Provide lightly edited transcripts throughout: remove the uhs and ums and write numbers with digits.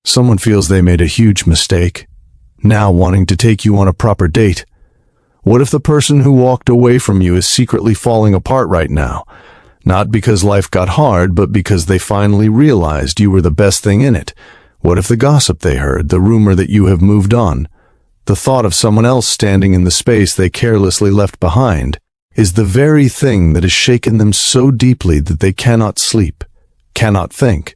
Someone feels they made a huge mistake, now wanting to take you on a proper date. What if the person who walked away from you is secretly falling apart right now? Not because life got hard, but because they finally realized you were the best thing in it. What if the gossip they heard, the rumor that you have moved on, the thought of someone else standing in the space they carelessly left behind, is the very thing that has shaken them so deeply that they cannot sleep, cannot think,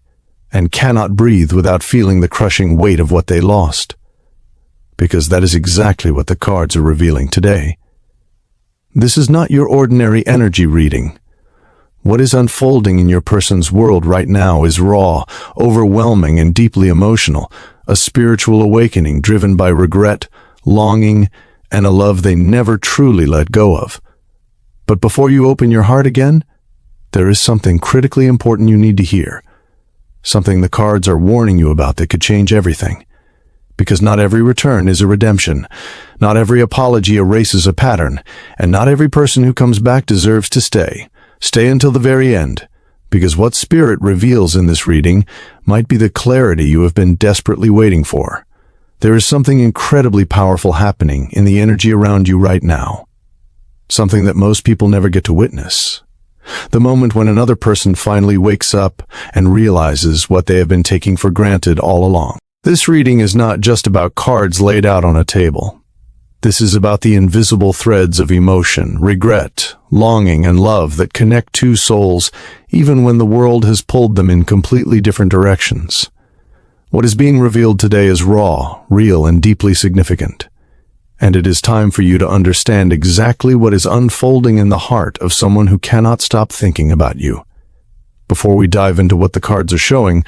and cannot breathe without feeling the crushing weight of what they lost? Because that is exactly what the cards are revealing today. This is not your ordinary energy reading. What is unfolding in your person's world right now is raw, overwhelming, and deeply emotional, a spiritual awakening driven by regret, longing, and a love they never truly let go of. But before you open your heart again, there is something critically important you need to hear. Something the cards are warning you about that could change everything. Because not every return is a redemption, not every apology erases a pattern, and not every person who comes back deserves to stay. Stay until the very end, because what Spirit reveals in this reading might be the clarity you have been desperately waiting for. There is something incredibly powerful happening in the energy around you right now. Something that most people never get to witness. The moment when another person finally wakes up and realizes what they have been taking for granted all along. This reading is not just about cards laid out on a table. This is about the invisible threads of emotion, regret, longing, and love that connect two souls even when the world has pulled them in completely different directions. What is being revealed today is raw, real, and deeply significant. And it is time for you to understand exactly what is unfolding in the heart of someone who cannot stop thinking about you. Before we dive into what the cards are showing,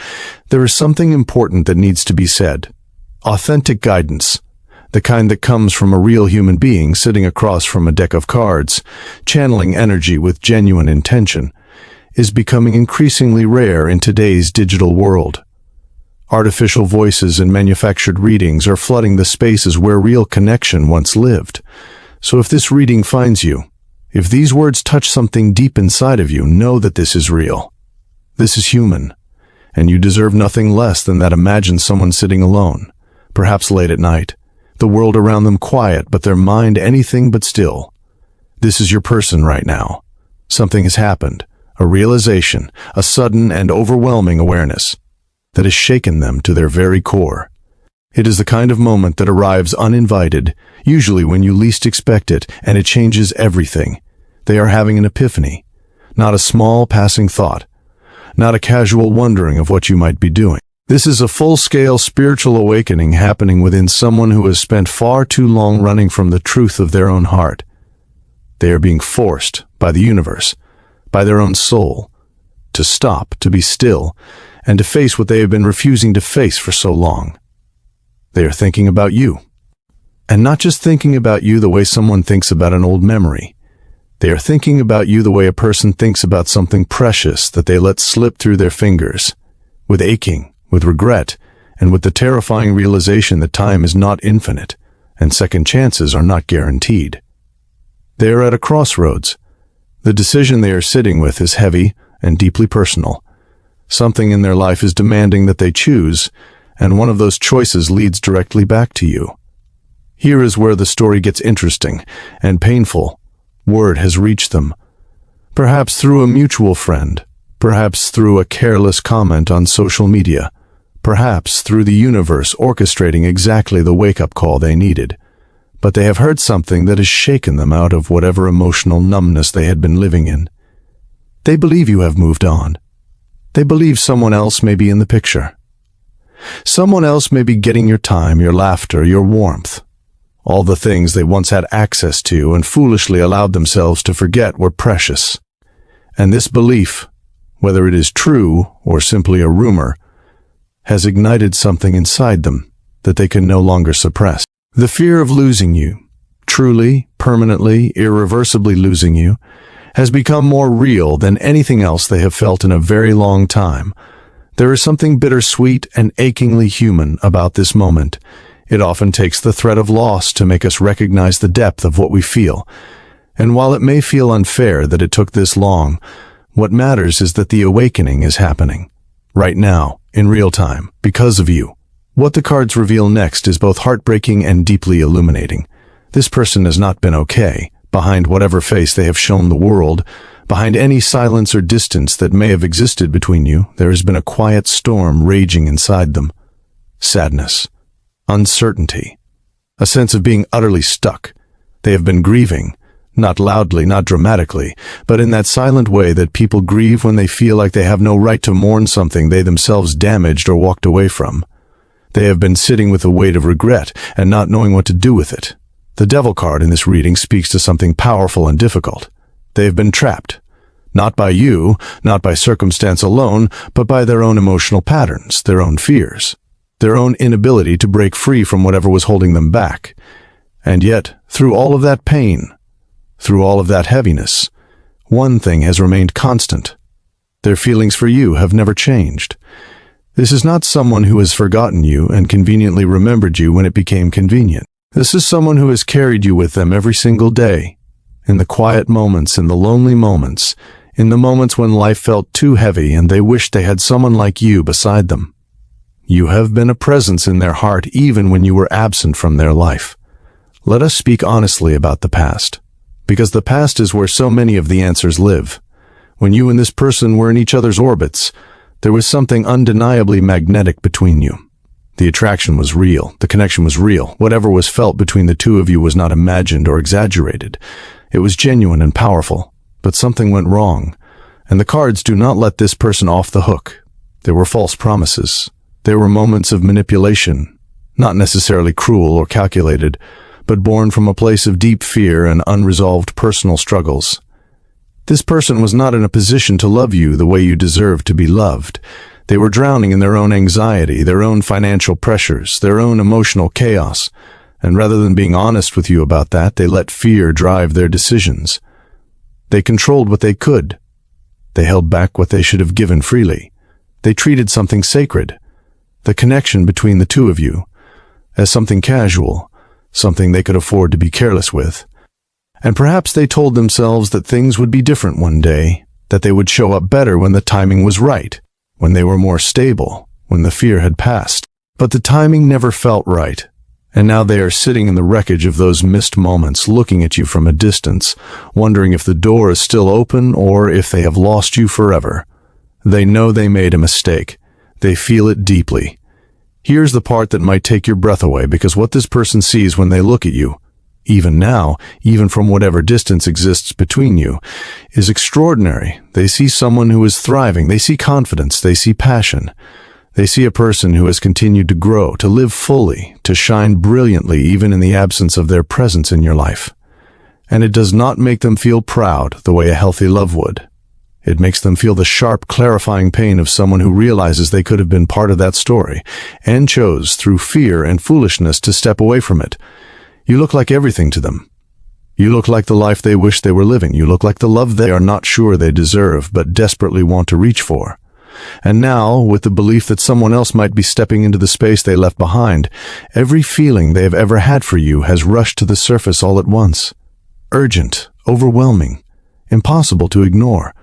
there is something important that needs to be said. Authentic guidance, the kind that comes from a real human being sitting across from a deck of cards, channeling energy with genuine intention, is becoming increasingly rare in today's digital world. Artificial voices and manufactured readings are flooding the spaces where real connection once lived. So if this reading finds you, if these words touch something deep inside of you, know that this is real. This is human, and you deserve nothing less than that. Imagine someone sitting alone, perhaps late at night, the world around them quiet, but their mind anything but still. This is your person right now. Something has happened, a realization, a sudden and overwhelming awareness that has shaken them to their very core. It is the kind of moment that arrives uninvited, usually when you least expect it, and it changes everything. They are having an epiphany, not a small passing thought, not a casual wondering of what you might be doing. This is a full-scale spiritual awakening happening within someone who has spent far too long running from the truth of their own heart. They are being forced by the universe, by their own soul, to stop, to be still, and to face what they have been refusing to face for so long. They are thinking about you. And not just thinking about you the way someone thinks about an old memory. They are thinking about you the way a person thinks about something precious that they let slip through their fingers, with aching, with regret, and with the terrifying realization that time is not infinite, and second chances are not guaranteed. They are at a crossroads. The decision they are sitting with is heavy and deeply personal. Something in their life is demanding that they choose, and one of those choices leads directly back to you. Here is where the story gets interesting and painful. Word has reached them, perhaps through a mutual friend, perhaps through a careless comment on social media, perhaps through the universe orchestrating exactly the wake-up call they needed. But they have heard something that has shaken them out of whatever emotional numbness they had been living in. They believe you have moved on. They believe someone else may be in the picture. Someone else may be getting your time, your laughter, your warmth. All the things they once had access to and foolishly allowed themselves to forget were precious. And this belief, whether it is true or simply a rumor, has ignited something inside them that they can no longer suppress. The fear of losing you, truly, permanently, irreversibly losing you, has become more real than anything else they have felt in a very long time. There is something bittersweet and achingly human about this moment. It often takes the threat of loss to make us recognize the depth of what we feel. And while it may feel unfair that it took this long, what matters is that the awakening is happening. Right now, in real time, because of you. What the cards reveal next is both heartbreaking and deeply illuminating. This person has not been okay. Behind whatever face they have shown the world, behind any silence or distance that may have existed between you, there has been a quiet storm raging inside them. Sadness, uncertainty, a sense of being utterly stuck. They have been grieving, not loudly, not dramatically, but in that silent way that people grieve when they feel like they have no right to mourn something they themselves damaged or walked away from. They have been sitting with the weight of regret and not knowing what to do with it. The Devil card in this reading speaks to something powerful and difficult. They have been trapped, not by you, not by circumstance alone, but by their own emotional patterns, their own fears, their own inability to break free from whatever was holding them back. And yet, through all of that pain, through all of that heaviness, one thing has remained constant. Their feelings for you have never changed. This is not someone who has forgotten you and conveniently remembered you when it became convenient. This is someone who has carried you with them every single day, in the quiet moments, in the lonely moments, in the moments when life felt too heavy and they wished they had someone like you beside them. You have been a presence in their heart even when you were absent from their life. Let us speak honestly about the past, because the past is where so many of the answers live. When you and this person were in each other's orbits, there was something undeniably magnetic between you. The attraction was real. The connection was real. Whatever was felt between the two of you was not imagined or exaggerated. It was genuine and powerful. But something went wrong. And the cards do not let this person off the hook. There were false promises. There were moments of manipulation, not necessarily cruel or calculated, but born from a place of deep fear and unresolved personal struggles. This person was not in a position to love you the way you deserved to be loved. They were drowning in their own anxiety, their own financial pressures, their own emotional chaos, and rather than being honest with you about that, they let fear drive their decisions. They controlled what they could. They held back what they should have given freely. They treated something sacred, the connection between the two of you, as something casual, something they could afford to be careless with. And perhaps they told themselves that things would be different one day, that they would show up better when the timing was right, when they were more stable, when the fear had passed. But the timing never felt right, and now they are sitting in the wreckage of those missed moments, looking at you from a distance, wondering if the door is still open or if they have lost you forever. They know they made a mistake. They feel it deeply. Here's the part that might take your breath away, because what this person sees when they look at you, even now, even from whatever distance exists between you, is extraordinary. They see someone who is thriving. They see confidence. They see passion. They see a person who has continued to grow, to live fully, to shine brilliantly even in the absence of their presence in your life. And it does not make them feel proud the way a healthy love would. It makes them feel the sharp, clarifying pain of someone who realizes they could have been part of that story and chose, through fear and foolishness, to step away from it. You look like everything to them. You look like the life they wish they were living. You look like the love they are not sure they deserve, but desperately want to reach for. And now, with the belief that someone else might be stepping into the space they left behind, every feeling they have ever had for you has rushed to the surface all at once. Urgent, overwhelming, impossible to ignore.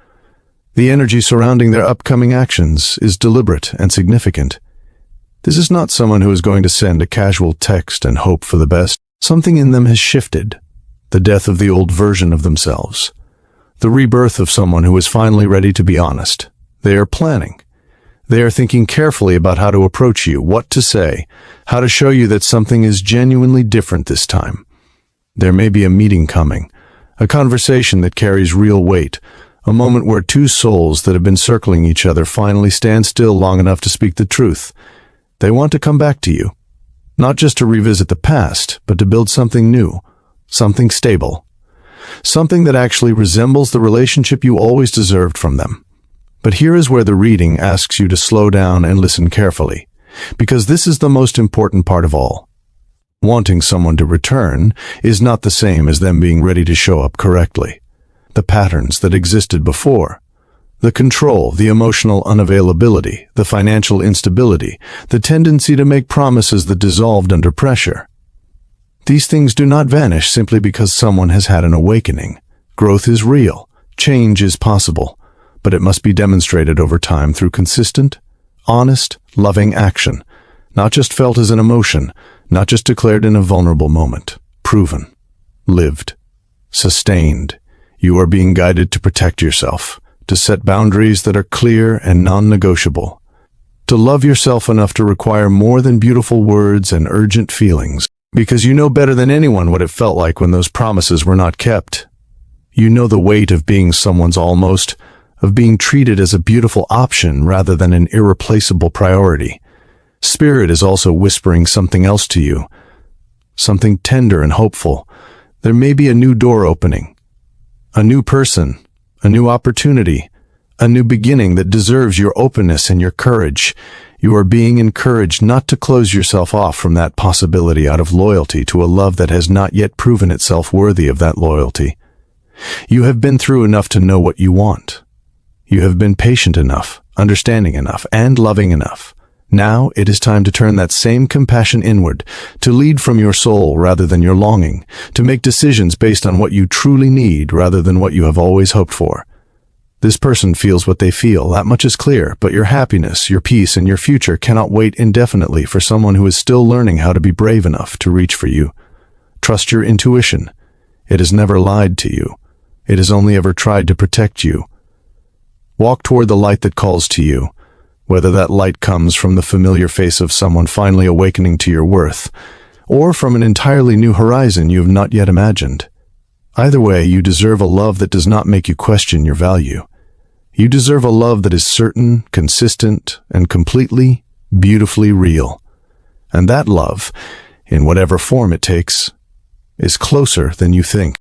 The energy surrounding their upcoming actions is deliberate and significant. This is not someone who is going to send a casual text and hope for the best. Something in them has shifted. The death of the old version of themselves. The rebirth of someone who is finally ready to be honest. They are planning. They are thinking carefully about how to approach you, what to say, how to show you that something is genuinely different this time. There may be a meeting coming, a conversation that carries real weight, a moment where two souls that have been circling each other finally stand still long enough to speak the truth. They want to come back to you. Not just to revisit the past, but to build something new, something stable, something that actually resembles the relationship you always deserved from them. But here is where the reading asks you to slow down and listen carefully, because this is the most important part of all. Wanting someone to return is not the same as them being ready to show up correctly. The patterns that existed before, the control, the emotional unavailability, the financial instability, the tendency to make promises that dissolved under pressure. These things do not vanish simply because someone has had an awakening. Growth is real. Change is possible. But it must be demonstrated over time through consistent, honest, loving action. Not just felt as an emotion, not just declared in a vulnerable moment. Proven. Lived. Sustained. You are being guided to protect yourself, to set boundaries that are clear and non-negotiable, to love yourself enough to require more than beautiful words and urgent feelings, because you know better than anyone what it felt like when those promises were not kept. You know the weight of being someone's almost, of being treated as a beautiful option rather than an irreplaceable priority. Spirit is also whispering something else to you, something tender and hopeful. There may be a new door opening, a new person, a new opportunity, a new beginning that deserves your openness and your courage. You are being encouraged not to close yourself off from that possibility out of loyalty to a love that has not yet proven itself worthy of that loyalty. You have been through enough to know what you want. You have been patient enough, understanding enough, and loving enough. Now it is time to turn that same compassion inward, to lead from your soul rather than your longing, to make decisions based on what you truly need rather than what you have always hoped for. This person feels what they feel, that much is clear, but your happiness, your peace, and your future cannot wait indefinitely for someone who is still learning how to be brave enough to reach for you. Trust your intuition. It has never lied to you. It has only ever tried to protect you. Walk toward the light that calls to you, whether that light comes from the familiar face of someone finally awakening to your worth, or from an entirely new horizon you have not yet imagined. Either way, you deserve a love that does not make you question your value. You deserve a love that is certain, consistent, and completely, beautifully real. And that love, in whatever form it takes, is closer than you think.